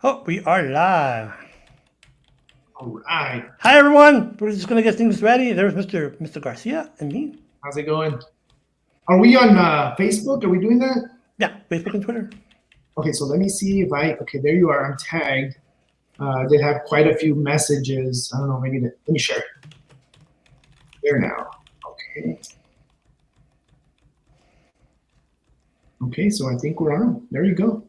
Oh, we are live. All right. Hi, everyone. We're just going to get things ready. There's Mr. Garcia and me. How's it going? Are we on Facebook? Are we doing that? Yeah, Facebook and Twitter. Okay, so let me see if okay, there you are. I'm tagged. I did have quite a few messages. I don't know, maybe let me share. There now. Okay. Okay, so I think we're on. There you go.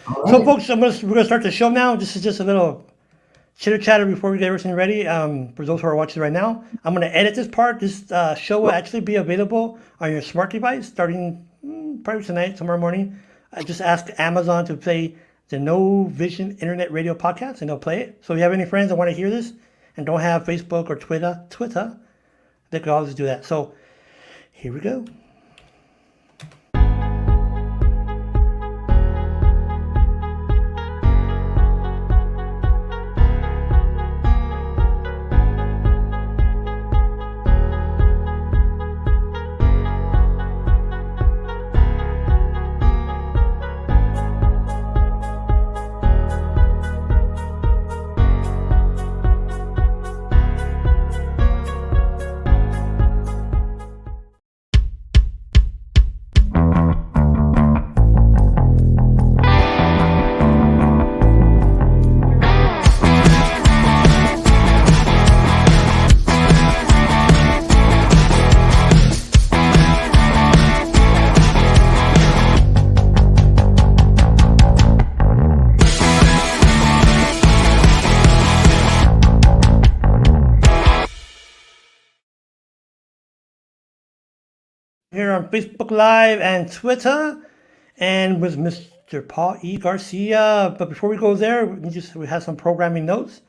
All right. So, folks, we're going to start the show now. This is just a little chitter chatter before we get everything ready. For those who are watching right now, I'm going to edit this part. This show will actually be available on your smart device starting probably tonight, tomorrow morning. I just ask Amazon to play the No Vision Internet Radio podcast, and they'll play it. So if you have any friends that want to hear this and don't have Facebook or Twitter, they can always do that. So here we go. Here on Facebook Live and Twitter, and with Mr. Paul E Garcia. But before we go there, we have some programming notes.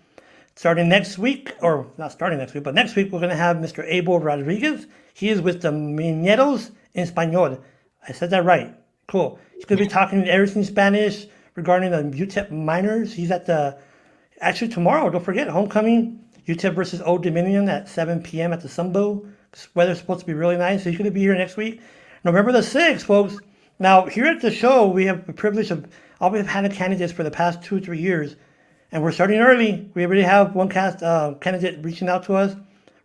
Starting next week, or not starting next week, but next week we're going to have Mr. Abel Rodriguez. He is with the Mineros en Español. I said that right. Cool. He's going to be talking everything Spanish regarding the UTEP minors. He's at actually tomorrow, don't forget, homecoming, UTEP versus Old Dominion at 7 p.m. at the Sunbow. This weather's supposed to be really nice, so he's going to be here next week. November the 6th, folks. Now, here at the show, we have the privilege of always having candidates for the past 2 or 3 years, and we're starting early. We already have one candidate reaching out to us.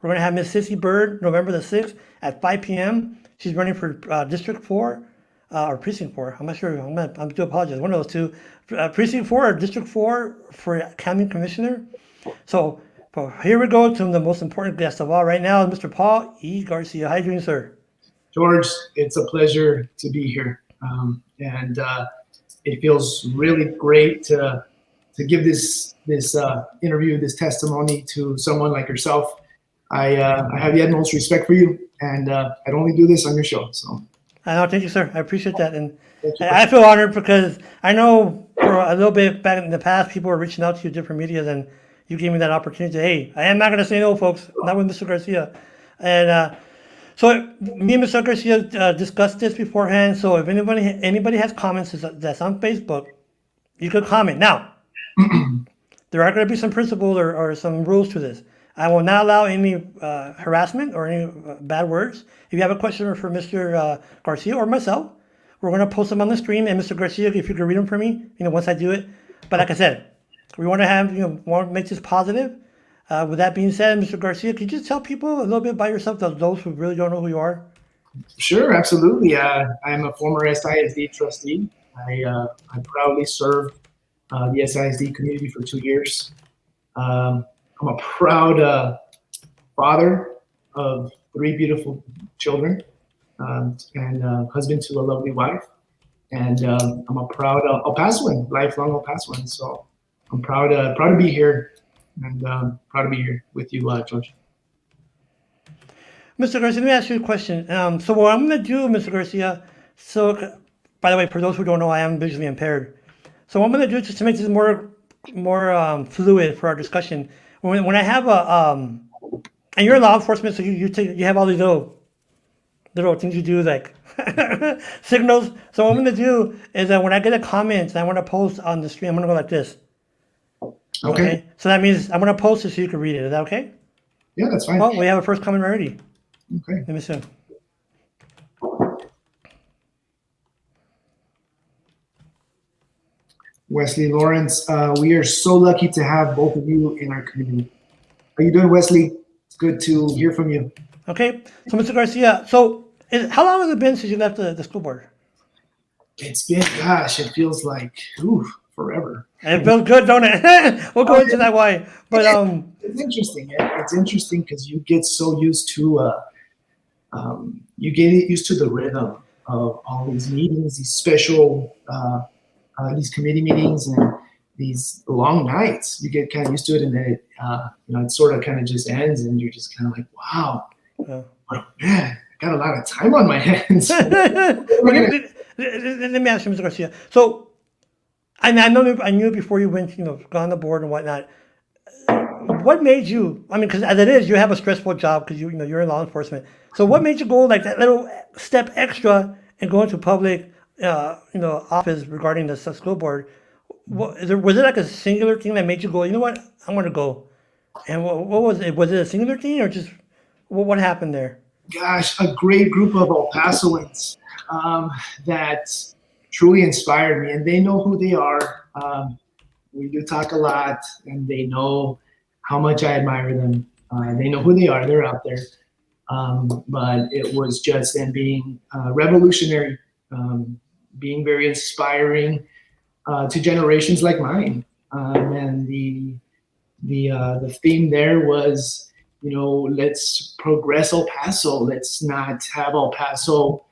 We're going to have Miss Sissy Bird, November the 6th at 5 p.m. She's running for District 4, or Precinct 4. I'm not sure. I do apologize. One of those two. Precinct 4 or District 4 for County Commissioner. So, here we go to the most important guest of all right now, Mr. Paul E. Garcia. How are you doing, sir? George, it's a pleasure to be here. And it feels really great to give this interview, this testimony to someone like yourself. I have the utmost respect for you, and I'd only do this on your show. So, thank you, sir. I appreciate that, and I feel honored because I know for a little bit back in the past, people were reaching out to you different media, and you gave me that opportunity. Hey, I am not going to say no, folks. Not with Mr. Garcia, and so me and Mr. Garcia discussed this beforehand. So if anybody has comments that's on Facebook, you could comment now. There are going to be some principles or some rules to this. I will not allow any harassment or any bad words. If you have a question for Mr. Garcia or myself, we're going to post them on the stream. And Mr. Garcia, if you could read them for me, once I do it. But like I said, we want to want to make this positive. With that being said, Mr. Garcia, could you just tell people a little bit about yourself, those who really don't know who you are? Sure, absolutely. I'm a former SISD trustee. I proudly served the SISD community for 2 years. I'm a proud father of 3 beautiful children and husband to a lovely wife. And I'm a proud El Pasoan, lifelong El Pasoan. So I'm proud to be here and proud to be here with you, George. Mr. Garcia, let me ask you a question. So what I'm going to do, Mr. Garcia, so by the way, for those who don't know, I am visually impaired. So what I'm going to do just to make this more fluid for our discussion, when I have and you're law enforcement, so you have all these little things you do like signals. So what I'm going to do is that when I get a comment and I want to post on the stream, I'm going to go like this. Okay. So that means I'm going to post it so you can read it. Is that okay? Yeah, that's fine. Oh, we have a first comment already. Okay. Let me see. Wesley Lawrence. We are so lucky to have both of you in our community. How you doing, Wesley? It's good to hear from you. Okay, so Mr. Garcia, how long has it been since you left the school board? It's been, gosh, it feels like forever. It feels good, don't it? We'll go into that why, but It's interesting. It's interesting because you get so used to you get used to the rhythm of all these meetings, these special these committee meetings, and these long nights. You get kind of used to it, and then it sort of kind of just ends, and you're just kind of like, wow, man, I got a lot of time on my hands. Let me ask you, Mr. Garcia. So, I knew before you went, got on the board and whatnot. What made you? I mean, because as it is, you have a stressful job because you're in law enforcement. So, what made you go like that little step extra and go into public, office regarding the school board? Was it like a singular thing that made you go? You know what? I'm going to go. And what was it? Was it a singular thing or just what happened there? Gosh, a great group of El Pasoans that truly inspired me, and they know who they are. We do talk a lot, and they know how much I admire them. They know who they are. They're out there. But it was just them being revolutionary, being very inspiring to generations like mine. And the theme there was, let's progress El Paso. Let's not have El Paso.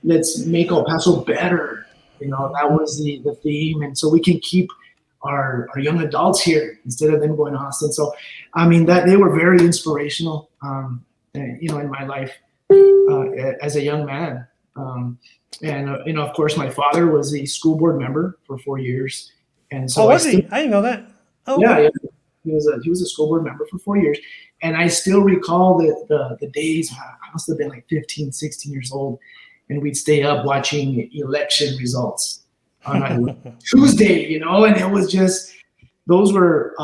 Let's make El Paso better. That was the theme, and so we can keep our young adults here instead of them going to Austin. So, I mean, that they were very inspirational, in my life as a young man. And of course, my father was a school board member for 4 years, and so was he? I didn't know that. Oh, yeah. He was a school board member for 4 years, and I still recall the days. I must have been like 15, 16 years old, and we'd stay up watching election results on Tuesday, and it was just, those were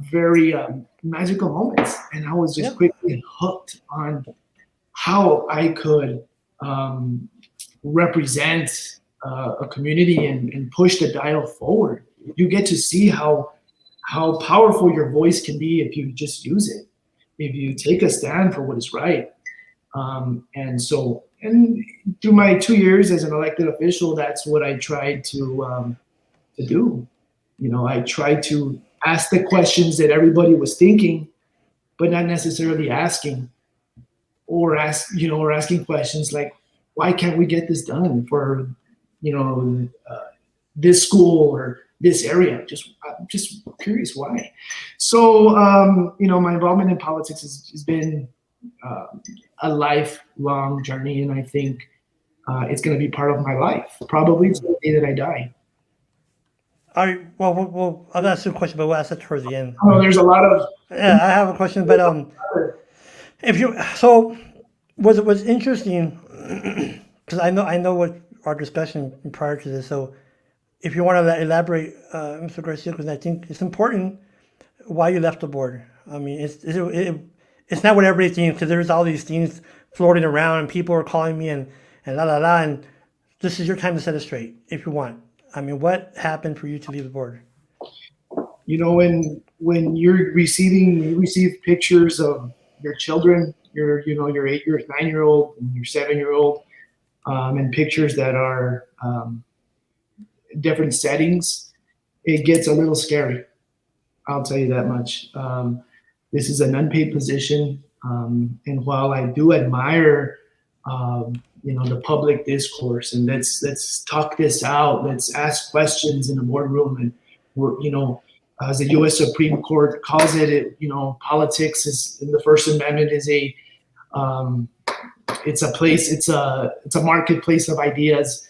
very magical moments, and I was just quickly hooked on how I could represent a community and push the dial forward. You get to see how powerful your voice can be if you just use it, if you take a stand for what is right. And through my 2 years as an elected official, that's what I tried to do. I tried to ask the questions that everybody was thinking, but not necessarily asking, or asking questions like, why can't we get this done for, this school or this area? I'm just curious why. So, my involvement in politics has been a lifelong journey, and I think it's going to be part of my life, probably to the day that I die. All right. Well, I'll ask you a question, but we'll ask that towards the end. Oh, there's a lot of. Yeah, I have a question, but was interesting because I know what our discussion prior to this. So, if you want to elaborate, Mr. Garcia, because I think it's important why you left the board. I mean, it's not what everybody thinks, because there's all these things floating around and people are calling me and la la la, and this is your time to set it straight if you want. I mean, what happened for you to leave the board? When you receive pictures of your children, your 8 year, 9-year-old, and your 7-year-old, and pictures that are different settings, it gets a little scary. I'll tell you that much. This is an unpaid position, and while I do admire, the public discourse, and let's talk this out, let's ask questions in the boardroom, and as the U.S. Supreme Court calls it, politics is, in the First Amendment, is it's a marketplace of ideas.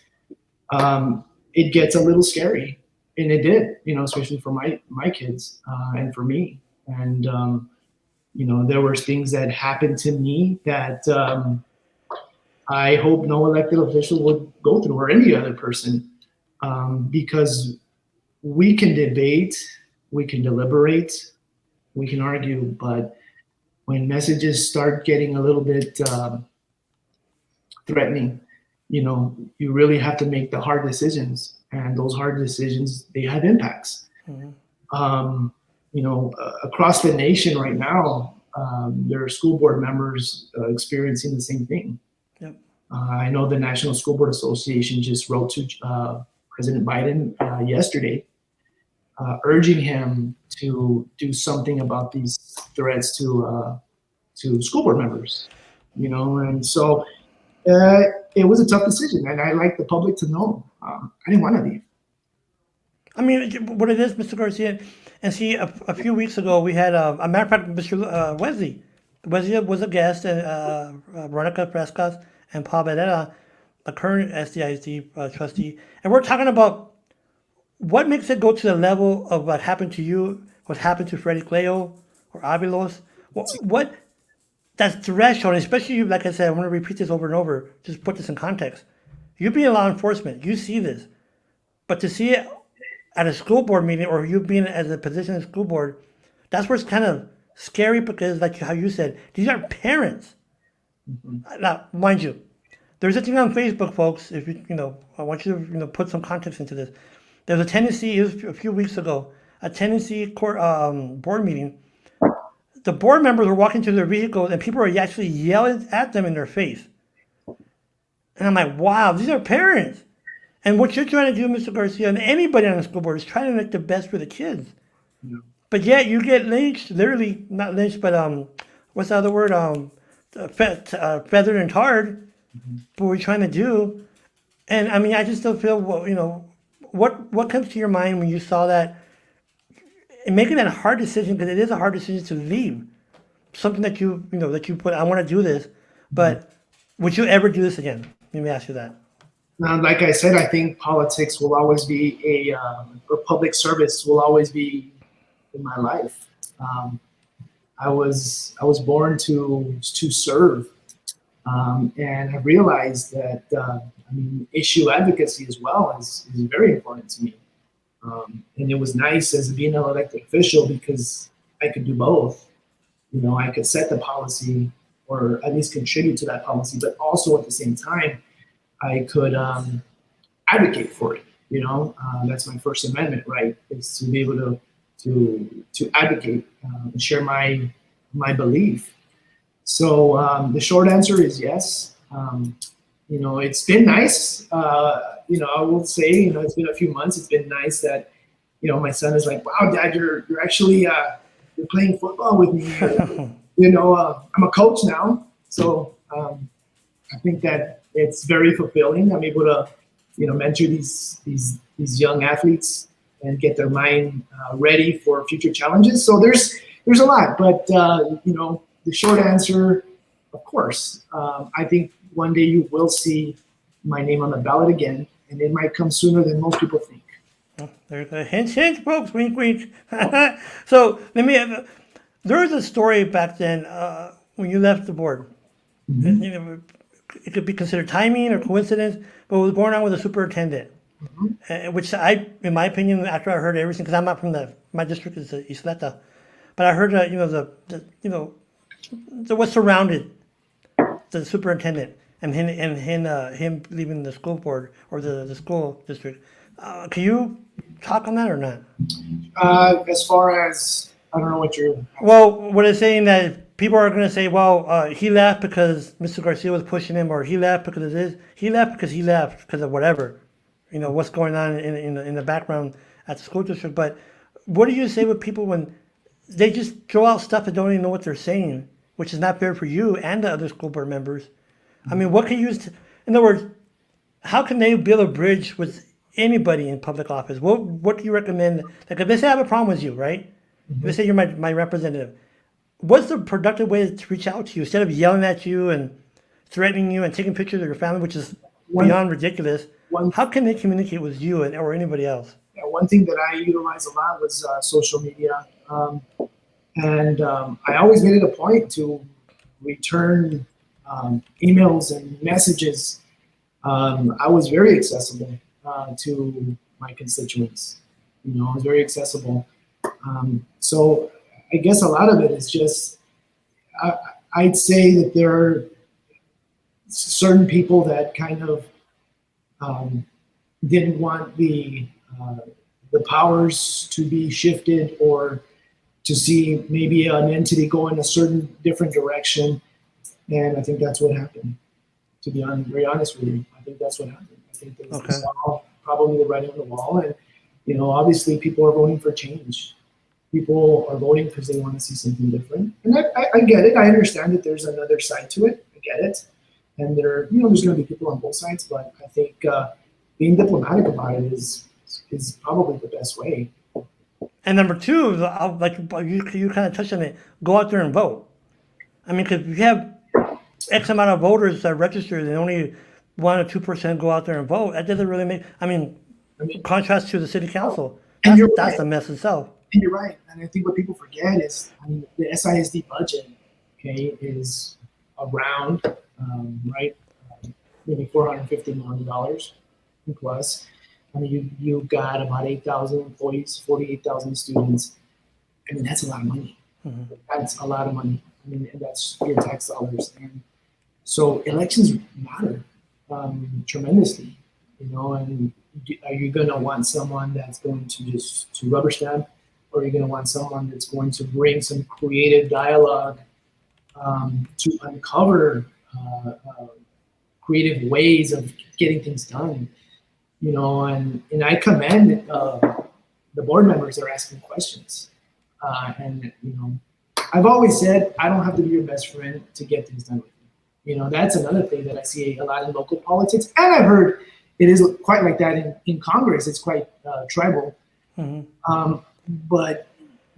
It gets a little scary, and it did, especially for my kids and for me. And there were things that happened to me that I hope no elected official would go through, or any other person, because we can debate, we can deliberate, we can argue, but when messages start getting a little bit threatening, you really have to make the hard decisions. and those hard decisions, they have impacts. Across the nation right now, there are school board members experiencing the same thing. Yep. I know the National School Board Association just wrote to President Biden yesterday, urging him to do something about these threats to school board members. And so it was a tough decision, and I like the public to know I didn't want to leave. I mean, what it is, Mr. Garcia, and see, a few weeks ago we had a matter of fact, Mr. Wesley. Wesley was a guest, and Veronica Frescas and Paul Beretta, the current SISD trustee, and we're talking about what makes it go to the level of what happened to you, what happened to Freddie Cleo or Avilos. What that threshold, especially like I said, I want to repeat this over and over, just put this in context. You being law enforcement, you see this, but to see it at a school board meeting or you being as a position in the school board, that's where it's kind of scary because, like how you said, these are parents. Now, mind you, there's a thing on Facebook, folks. If I want you to put some context into this. There was a Tennessee, it was a few weeks ago, a Tennessee court board meeting. The board members were walking to their vehicles and people were actually yelling at them in their face. And I'm like, wow, these are parents. And what you're trying to do, Mr. Garcia, and anybody on the school board is trying to make the best for the kids. Yeah. But yet you get lynched, literally, not lynched, but what's the other word? Feathered and tarred for what we're trying to do. And I mean, I just don't feel, what comes to your mind when you saw that? And making that hard decision, because it is a hard decision to leave. Something that you put, I want to do this, but would you ever do this again? Let me ask you that. Now, like I said, I think politics will always be or public service will always be in my life. I was born to serve, and I realized that issue advocacy as well is very important to me. And it was nice as being an elected official because I could do both. I could set the policy or at least contribute to that policy, but also at the same time, I could advocate for it. That's my First Amendment right, is to be able to advocate and share my belief. So the short answer is yes. It's been nice. I will say, it's been a few months. It's been nice that, my son is like, wow, Dad, you're actually you're playing football with me. I'm a coach now, so I think that it's very fulfilling. I'm able to, mentor these young athletes and get their mind ready for future challenges. So there's a lot, but the short answer, of course, I think one day you will see my name on the ballot again, and it might come sooner than most people think. There's a hint, folks. Wink, wink. So there was a story back then when you left the board. Mm-hmm. It could be considered timing or coincidence, but it was going on with the superintendent, which in my opinion, after I heard everything, because I'm not from my district is Isleta, but I heard what surrounded the superintendent and him leaving the school board or the school district. Can you talk on that or not? As far as, I don't know what you're... Well, what it's saying that people are going to say, well, he left because Mr. Garcia was pushing him, or he left because of this. He left because of whatever, what's going on in the background at the school district. But what do you say with people when they just throw out stuff and don't even know what they're saying, which is not fair for you and the other school board members? I mean, what can you use in other words, how can they build a bridge with anybody in public office? What do you recommend? Like, if they say I have a problem with you, right? Mm-hmm. Let's say you're my representative. What's the productive way to reach out to you instead of yelling at you and threatening you and taking pictures of your family, which is beyond ridiculous? How can they communicate with you or anybody else? Yeah, one thing that I utilized a lot was social media. And I always made it a point to return emails and messages. I was very accessible to my constituents. I was very accessible. So I guess a lot of it is just, I'd say that there are certain people that kind of didn't want the powers to be shifted or to see maybe an entity go in a certain different direction. And I think that's what happened. To be very honest with you, I think that's what happened. I think they Okay. saw probably the writing on the wall, and obviously people are voting for change. People are voting because they want to see something different, and I get it. I understand that there's another side to it. I get it, and there's going to be people on both sides. But I think being diplomatic about it is probably the best way. And number two, like you kind of touched on it, go out there and vote. I mean, because if you have X amount of voters that registered and only 1 or 2% go out there and vote, that doesn't really make. I mean, I mean, contrast to the city council, and you're that's right. a mess itself. And you're right. And I think what people forget is, I mean, the SISD budget, okay, is around, right, maybe $450 million plus. I mean, you've got about 8,000 employees, 48,000 students. I mean, that's a lot of money. Mm-hmm. That's a lot of money. I mean, and that's your tax dollars. And so elections matter tremendously, and are you going to want someone that's going to rubber stamp, or are you going to want someone that's going to bring some creative dialogue to uncover creative ways of getting things done? And I commend the board members that are asking questions. And I've always said I don't have to be your best friend to get things done with you. That's another thing that I see a lot in local politics, and I've heard it is quite like that in Congress. It's quite tribal. Mm-hmm. But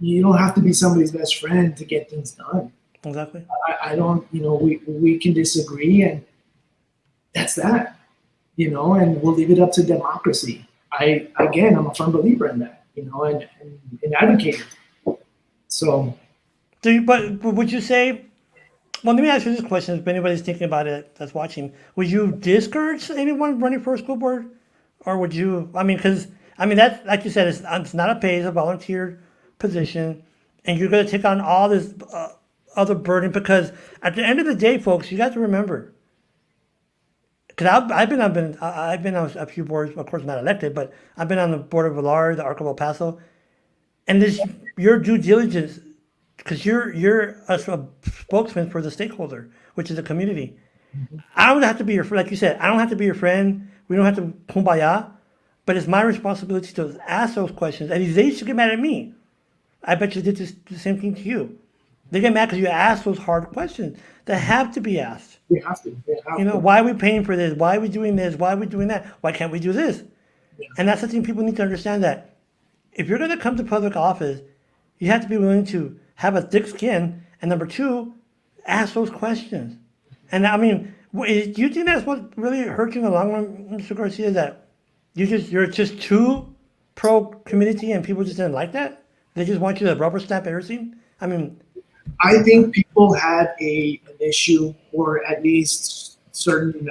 you don't have to be somebody's best friend to get things done. Exactly. I don't. We can disagree, and that's that. And we'll leave it up to democracy. I'm a firm believer in that. And advocating. So. But would you say? Well, let me ask you this question: if anybody's thinking about it that's watching, would you discourage anyone running for a school board, or would you? I mean, because that's like you said, it's not a pay; it's a volunteer position, and you're going to take on all this other burden. Because at the end of the day, folks, you got to remember. Because I've been on a few boards, of course not elected, but I've been on the board of Villar, the Arc of El Paso, and this your due diligence, because you're a spokesman for the stakeholder, which is the community. I don't have to be your friend, like you said. I don't have to be your friend. We don't have to kumbaya, but it's my responsibility to ask those questions. And they should get mad at me. I bet you did the same thing to you. They get mad because you ask those hard questions that have to be asked. We have to. Why are we paying for this? Why are we doing this? Why are we doing that? Why can't we do this? Yeah. And that's the thing people need to understand, that if you're going to come to public office, you have to be willing to have a thick skin. And number two, ask those questions. And I mean, do you think that's what really hurt you in the long run, Mr. Garcia, that you're just too pro-community and people just didn't like that? They just want you to rubber stamp everything? I mean... I think people had an issue, or at least certain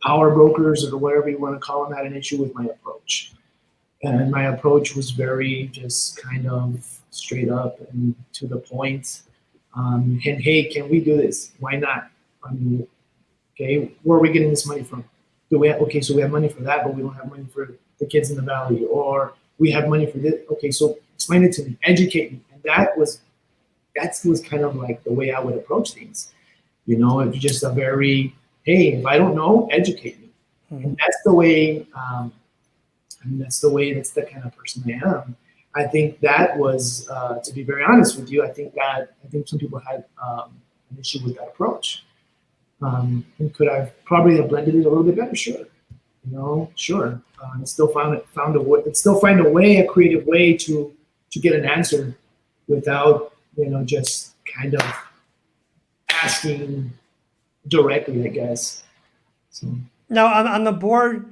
power brokers or whatever you want to call them had an issue with my approach. And my approach was very just kind of straight up and to the point. And hey, can we do this? Why not? I mean, okay, where are we getting this money from? So we have money for that, but we don't have money for the kids in the valley. Or we have money for this. Okay, so explain it to me, educate me. And that was kind of like the way I would approach things. It's just a very, hey, if I don't know, educate me. Mm-hmm. And that's the way, that's the kind of person I am. I think that was, to be very honest with you, I think some people had an issue with that approach. And could I probably have blended it a little bit better? Sure. Sure. And still find a way, a creative way to get an answer without, just kind of asking directly, I guess. So. Now, on the board,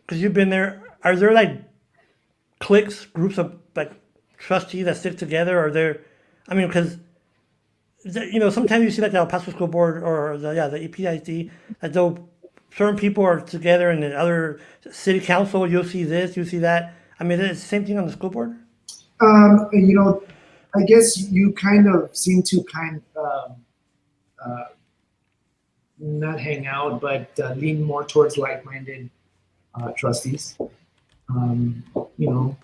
because you've been there, are there like cliques, groups of like trustees that stick together? Or because sometimes you see like the El Paso School Board or the EPID, that though certain people are together, and the other city council, you'll see this, you'll see that. I mean, it's the same thing on the school board? I guess you kind of seem to not hang out, but lean more towards like-minded trustees, you know,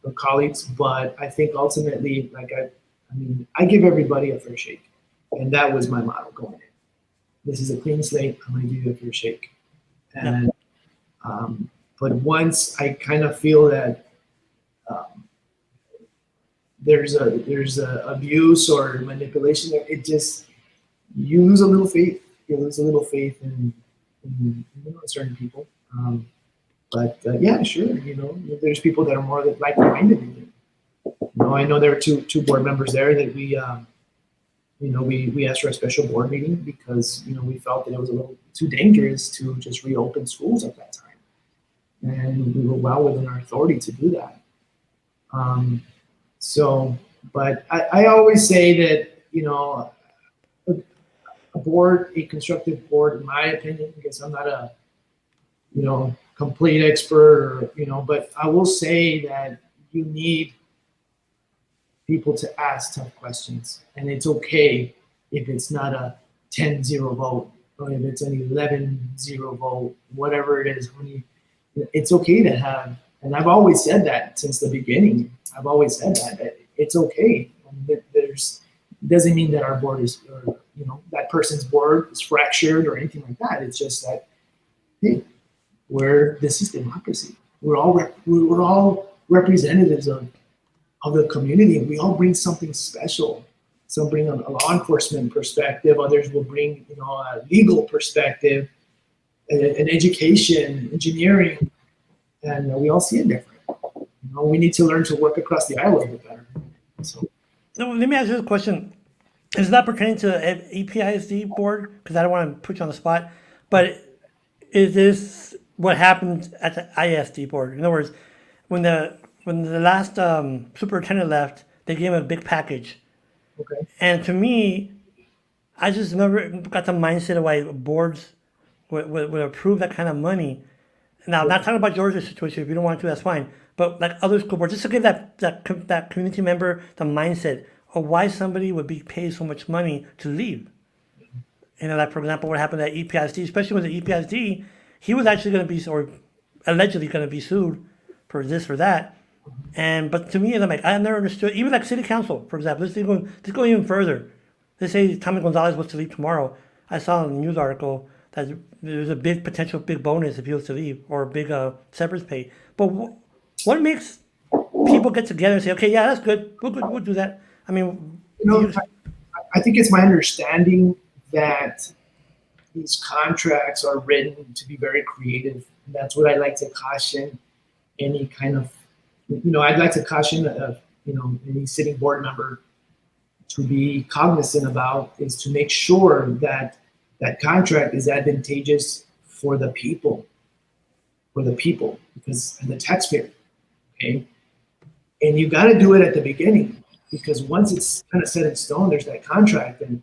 or colleagues. But I think ultimately, like I give everybody a fair shake, and that was my motto going in. This is a clean slate. I'm going to give you a fair shake. And but once I kind of feel that there's a abuse or manipulation, it just you lose a little faith. You lose a little faith in certain people. But yeah, sure. There's people that are more like-minded than you. I know there are two board members there that we asked for a special board meeting because we felt that it was a little too dangerous to just reopen schools at that time, and we were well within our authority to do that. But I always say that a constructive board, in my opinion, because I'm not a complete expert, but I will say that you need people to ask tough questions, and it's okay if it's not a 10-0 vote or if it's an 11-0 vote, whatever it is. It's okay to have, and I've always said that since the beginning. I've always said that it's okay. Doesn't mean that our board is, or that person's board is fractured or anything like that. It's just that, hey, this is democracy. We're all representatives of the community, and we all bring something special. Some bring a law enforcement perspective, others will bring a legal perspective, an education, engineering, and we all see it different. We need to learn to work across the aisle a little bit better. So let me ask you this question. Is that pertaining to the EPISD board? Because I don't want to put you on the spot, but is this what happened at the ISD board? In other words, when the last superintendent left, they gave him a big package. Okay. And to me, I just never got the mindset of why boards would approve that kind of money. Now, I'm not talking about Georgia's situation. If you don't want to, that's fine. But like other school boards, just to give that community member the mindset of why somebody would be paid so much money to leave. Like for example, what happened at EPISD, especially with the EPISD, he was actually going to be, or allegedly going to be sued for this or that. But to me, I'm like, I never understood, even like city council, for example, let's go even further. Let's say Tommy Gonzalez was to leave tomorrow. I saw in a news article that there's a potential big bonus if he was to leave, or a big severance pay. But what makes people get together and say, okay, yeah, that's good, we'll do that? I mean, I think it's my understanding that these contracts are written to be very creative. And that's what I like to caution any kind of, I'd like to caution, any sitting board member to be cognizant about, is to make sure that that contract is advantageous for the people, because and the taxpayer, okay? And you got to do it at the beginning, because once it's kind of set in stone, there's that contract, and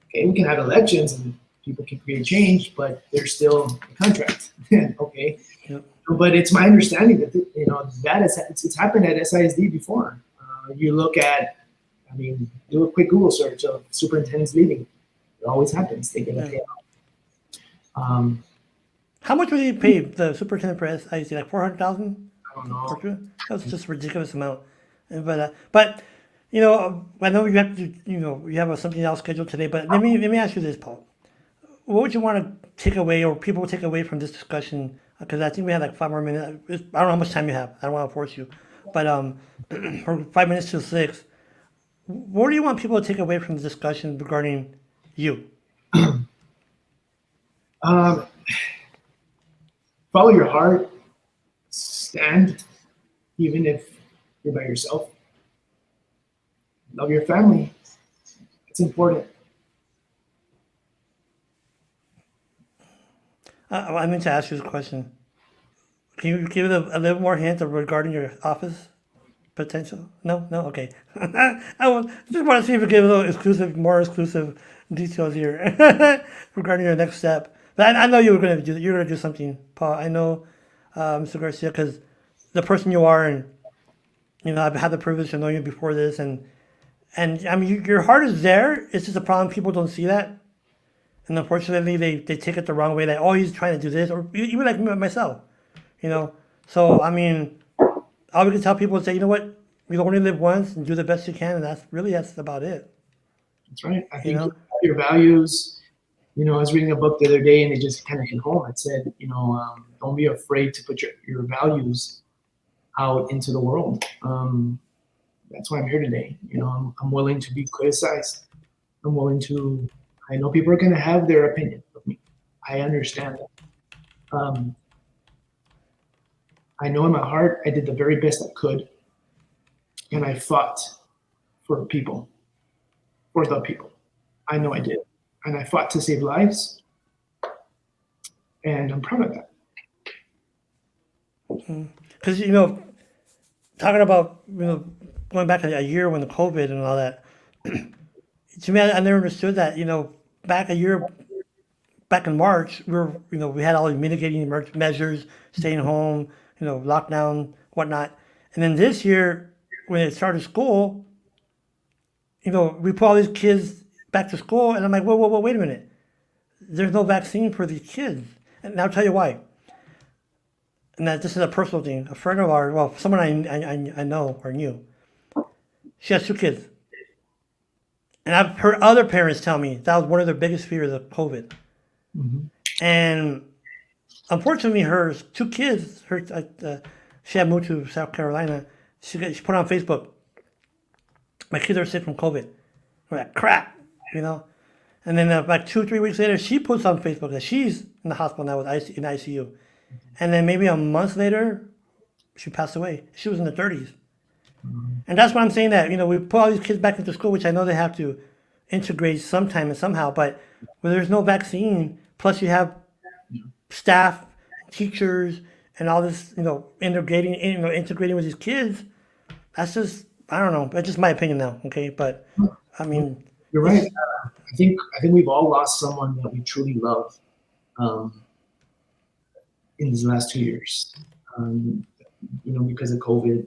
okay, we can have elections and people can create change, but there's still a contract. Okay. Yep. But it's my understanding that it's happened at SISD before. You look at, do a quick Google search of superintendents leaving. It always happens. They get a payout. How much was he paid, the superintendent for SISD? Like $400,000? I don't know. That was just a ridiculous amount. But I know you have to, you have something else scheduled today. But let me ask you this, Paul. What would you want to take away, or people take away from this discussion? Because I think we have like 5 more minutes. I don't know how much time you have. I don't want to force you, but for 5 minutes till 6. What do you want people to take away from the discussion regarding you? Follow your heart. Stand, even if you're by yourself. Love your family. It's important. I meant to ask you this question. Can you give it a little more hint regarding your office potential? No? Okay. Just want to see if we give a little more exclusive details here regarding your next step. But I know you're going to do something, Paul. I know, Mr. Garcia, because the person you are, and I've had the privilege to know you before this, and your heart is there. It's just a problem. People don't see that. And unfortunately, they take it the wrong way. Like, oh, he's trying to do this, or even like me myself. you know. So I mean, all we can tell people is that, you know what, you only live once and do the best you can, and that's about it. That's right. I You think know. your values, I was reading a book the other day and it just kind of hit home. It said, don't be afraid to put your values out into the world. That's why I'm here today. I'm willing to be criticized. I know people are going to have their opinion of me. I understand that. I know in my heart I did the very best I could, and I fought for people, for the people. I know I did, and I fought to save lives, and I'm proud of that. Because talking about going back a year when the COVID and all that, to me, I never understood that. Back a year back in March, we had all these mitigating measures, staying home, lockdown, whatnot. And then this year, when it started school, we put all these kids back to school, and I'm like, whoa, whoa, whoa, wait a minute. There's no vaccine for these kids. And I'll tell you why. And that this is a personal thing. A friend of ours, well, someone I know or knew, she has two kids. And I've heard other parents tell me that was one of their biggest fears of COVID. Mhm. And unfortunately, her two kids, she had moved to South Carolina. She put on Facebook, my kids are sick from COVID. We're like, crap, you know? And then like 2 or 3 weeks later, she puts on Facebook that she's in the hospital now with in ICU. And then maybe a month later, she passed away. She was in the 30s. And that's why I'm saying that, we put all these kids back into school, which I know they have to integrate sometime and somehow, but when there's no vaccine, plus you have staff, teachers, and all this, integrating with these kids, that's just, I don't know, that's just my opinion now, okay? But, I mean, You're right. I think we've all lost someone that we truly love in these last 2 years, because of COVID.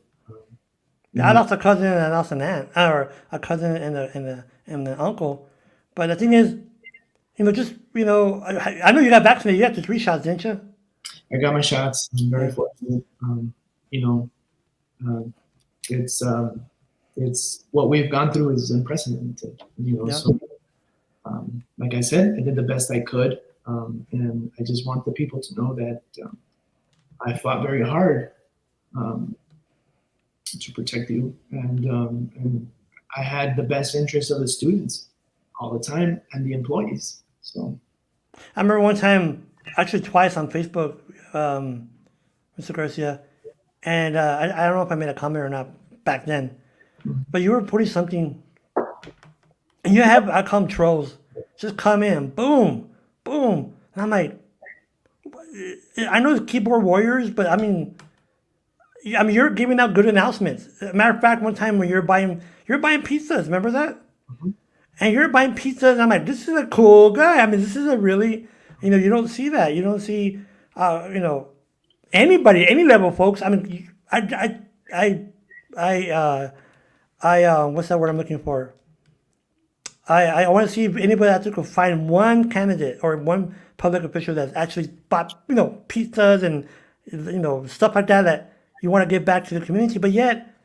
I lost a cousin and I lost an aunt, or a cousin and the uncle. But the thing is, I know you got vaccinated. You had the 3 shots, didn't you? I got my shots. I'm very fortunate. It's what we've gone through is unprecedented. Yeah. So like I said, I did the best I could, and I just want the people to know that I fought very hard to protect you, and I had the best interest of the students all the time and the employees. So I remember one time, actually twice on Facebook, Mr. Garcia, and I don't know if I made a comment or not back then, but you were putting something, and I call them trolls, just come in, boom, boom, and I'm like, I know it's keyboard warriors, but I mean, you're giving out good announcements. Matter of fact, one time when you're buying pizzas, remember that? Mhm. And you're buying pizzas, and I'm like, this is a cool guy. I mean, this is a really, you don't see that. You don't see, anybody, any level, folks. I mean, what's that word I'm looking for? I want to see if anybody out there could find one candidate or one public official that's actually bought, pizzas and, stuff like that you want to give back to the community. But yet,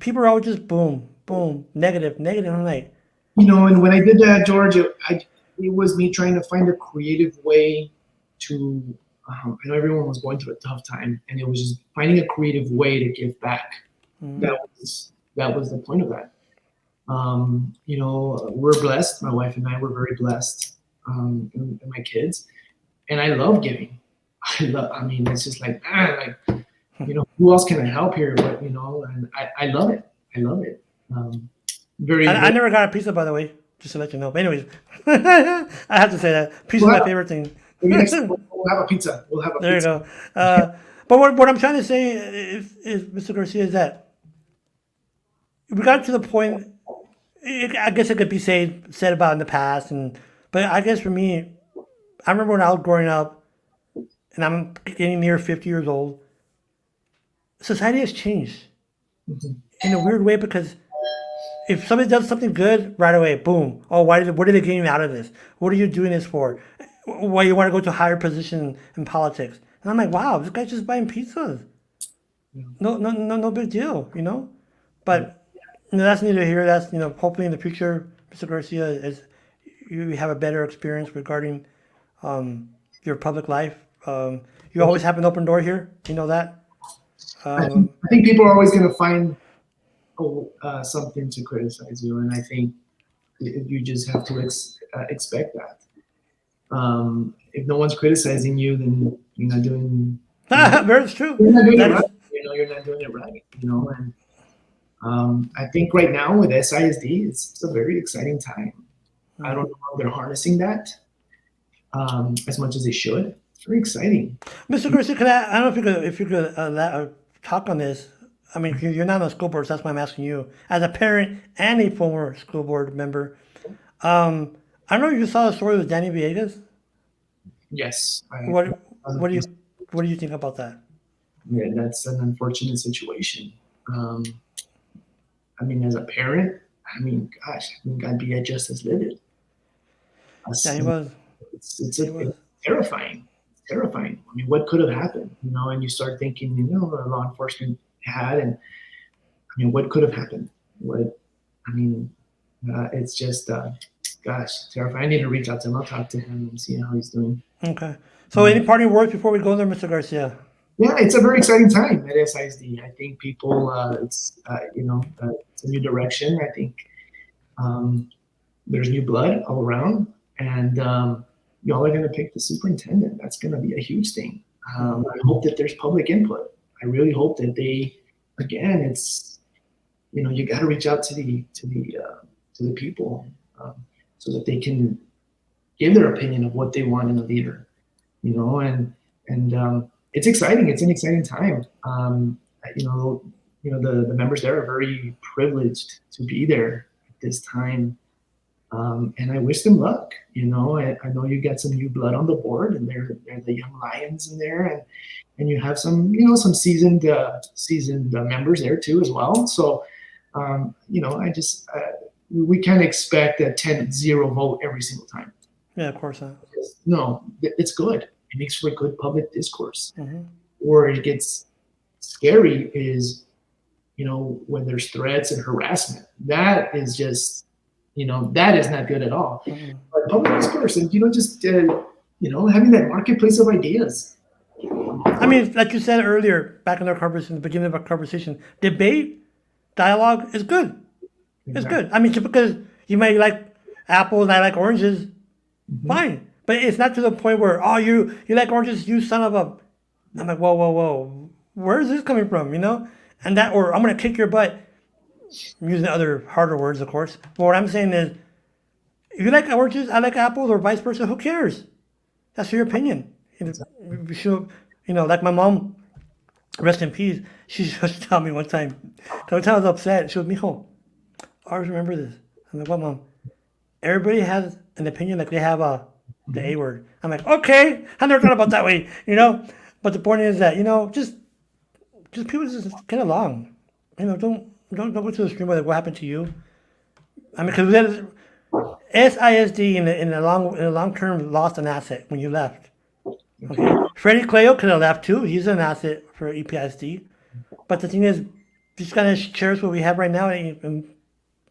people are always just boom, boom, negative, negative. I'm like, and when I did that, George, it was me trying to find a creative way to. I know everyone was going through a tough time, and it was just finding a creative way to give back. That was the point of that. We're blessed. My wife and I were very blessed, and my kids, and I love giving. I mean, it's just like, who else can I help here? But and I love it. I love it. I never got a pizza, by the way, just to let you know. But anyways, I have to say that pizza is my favorite thing. Maybe next time we'll have a pizza. We'll have a There pizza. you go. But what I'm trying to say is, Mr. Garcia, is that we got to the point. I guess it could be said about in the past, but I guess for me, I remember when I was growing up, and I'm getting near 50 years old. Society has changed in a weird way, because if somebody does something good, right away, boom. Oh, what are they getting out of this? What are you doing this for? Why you want to go to a higher position in politics? And I'm like, wow, this guy's just buying pizzas. Yeah. No big deal, you know. But that's neither here. That's hopefully in the future, Mr. Garcia, is you have a better experience regarding your public life. You always have an open door here. You know that. I think people are always going to find something to criticize you, and I think you just have to expect that. If no one's criticizing you, then you're not doing. Very true. You're not doing it That right. is, You're not doing it right. And I think right now with SISD, it's a very exciting time. I don't know how they're harnessing that as much as they should. It's very exciting. Mr. Garcia, I don't know if you could talk on this. I mean, you're not on the school board, so that's why I'm asking you. As a parent and a former school board member, I know you saw the story with Danny Villegas. Yes. What do you think about that? Yeah, that's an unfortunate situation. I mean, as a parent, gosh, I think I'd be just as livid. Yeah, he was. It's terrifying. It's terrifying. I mean, what could have happened? And you start thinking, law enforcement had, and I mean, what could have happened? It's just, gosh, terrifying. I need to reach out to him. I'll talk to him and see how he's doing. Okay. So, any parting words before we go there, Mr. Garcia? Yeah, it's a very exciting time at SISD. I think people, it's a new direction. I think there's new blood all around, and y'all are going to pick the superintendent. That's going to be a huge thing. I hope that there's public input. I really hope that again, it's you got to reach out to the people so that they can give their opinion of what they want in a leader. And it's exciting. It's an exciting time. The members there are very privileged to be there at this time. And I wish them luck. I know you got some new blood on the board, and they're the young lions in there, and you have some seasoned members there too as well. So we can't expect a 10-0 vote every single time. Yeah, of course not. No, it's good. It makes for good public discourse. Mm-hmm. Where it gets scary is, when there's threats and harassment. That is just, that is not good at all. Mm-hmm. But public discourse, and just having that marketplace of ideas. I mean, like you said earlier, back in our conversation, the beginning of our conversation, debate, dialogue is good. Exactly. It's good. I mean, just because you might like apples and I like oranges, fine. But it's not to the point where, you like oranges, you son of a. I'm like, whoa. Where is this coming from, And that, or I'm going to kick your butt. I'm using other harder words, of course. But what I'm saying is, if you like oranges, I like apples, or vice versa, who cares? That's your opinion. You should, like my mom, rest in peace, she just told me one time, the time I was upset, she was, mijo, always remember this. I'm like, what, Mom? Everybody has an opinion like they have the A word. I'm like, okay, I never thought about it that way, But the point is that, just people just get along. Don't go to the extreme of what happened to you. I mean, because SISD in the long term lost an asset when you left. Okay, Freddie Cleo could have left too. He's an asset for EPISD. But the thing is, just kind of cherish what we have right now, and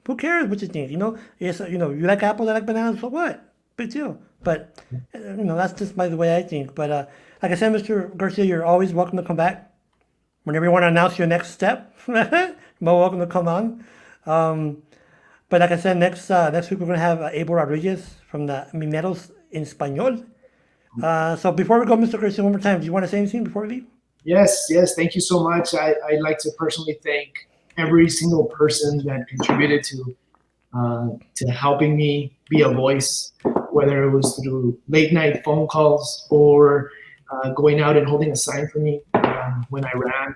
who cares what you think? Yes, you like apples, I like bananas. So what? Big deal. But that's just by the way I think. But like I said, Mr. Garcia, you're always welcome to come back whenever you want to announce your next step. You're welcome to come on. But like I said, next week we're going to have Abel Rodriguez from the Mineros en Español. So before we go, Mr. Garcia, one more time, do you want to say anything before we leave? Yes. Thank you so much. I'd like to personally thank every single person that contributed to helping me be a voice, whether it was through late night phone calls or going out and holding a sign for me when I ran.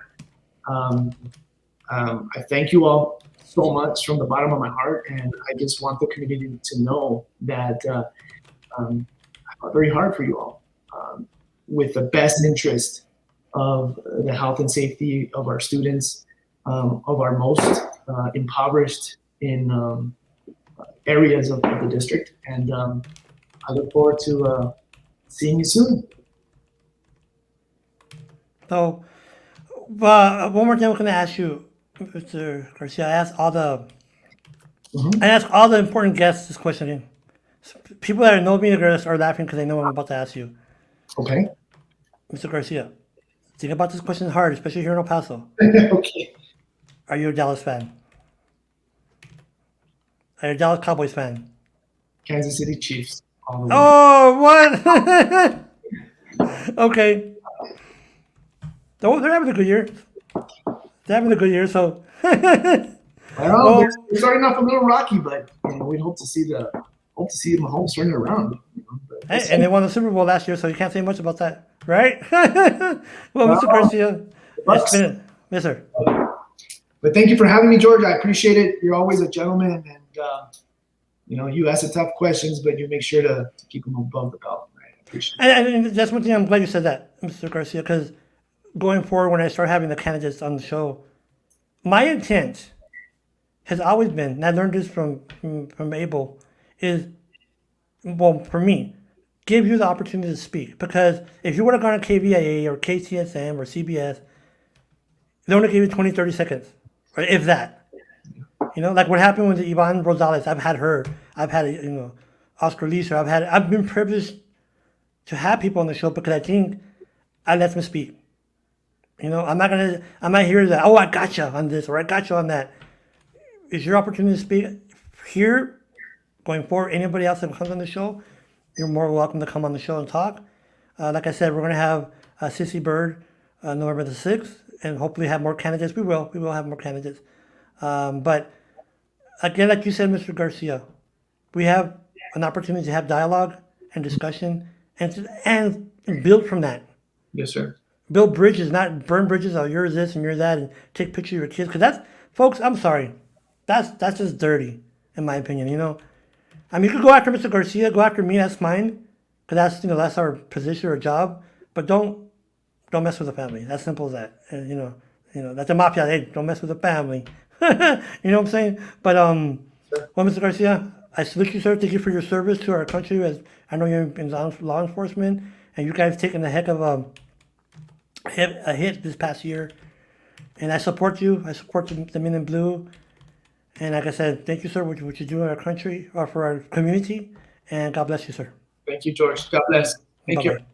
I thank you all so much from the bottom of my heart, and I just want the community to know that I fought very hard for you all with the best interest of the health and safety of our students, of our most impoverished in areas of the district. And I look forward to seeing you soon. So, one more thing I'm going to ask you, Mr. Garcia. I ask all the important guests this question. People that know me are laughing because they know what I'm about to ask you. Okay. Mr. Garcia, think about this question hard, especially here in El Paso. Okay. Are you a Dallas fan? Are you a Dallas Cowboys fan? Kansas City Chiefs all the way. Oh, what? Okay. They're having a good year. They're having a good year, so. Well, they're starting off a little rocky, but we hope to see Mahomes turn it around. Hey, and they won the Super Bowl last year, so you can't say much about that, right? Well, Mr. Garcia, it's been yes, sir. But thank you for having me, George. I appreciate it. You're always a gentleman, and you ask the tough questions, but you make sure to keep them above the belt. Right? I appreciate it. And that's one thing I'm glad you said that, Mr. Garcia, because going forward, when I start having the candidates on the show, my intent has always been, and I learned this from Abel, is, well, for me, give you the opportunity to speak. Because if you would have gone to KVIA or KCSM or CBS, they only gave you 20, 30 seconds, or if that. Like what happened with Yvonne Rosales. I've had her. I've had, Oscar Leeser. I've been privileged to have people on the show because I think I let them speak. I'm not here to, I got you on this or I got you on that. It's your opportunity to speak here. Going forward, anybody else that comes on the show, you're more welcome to come on the show and talk. Like I said, we're going to have Sissy Bird November the 6th, and hopefully have more candidates. We will have more candidates. But again, like you said, Mr. Garcia, we have an opportunity to have dialogue and discussion and build from that. Yes, sir. Build bridges, not burn bridges. Oh, you're this and you're that, and take pictures of your kids. Because that's, folks, I'm sorry, that's just dirty, in my opinion. I mean, you could go after Mr. Garcia, go after me. That's fine, because that's our position or job. But don't mess with the family. That's simple as that. And, that's a mafia. Hey, don't mess with the family. You know what I'm saying? But well, Mr. Garcia, I salute you, sir. Thank you for your service to our country. As I know you're in law enforcement, and you guys taken a heck of a hit this past year. And I support you. I support the men in blue. And like I said, thank you, sir, what you do in our country or for our community. And God bless you, sir. Thank you, George. God bless. Thank you. Bye-bye.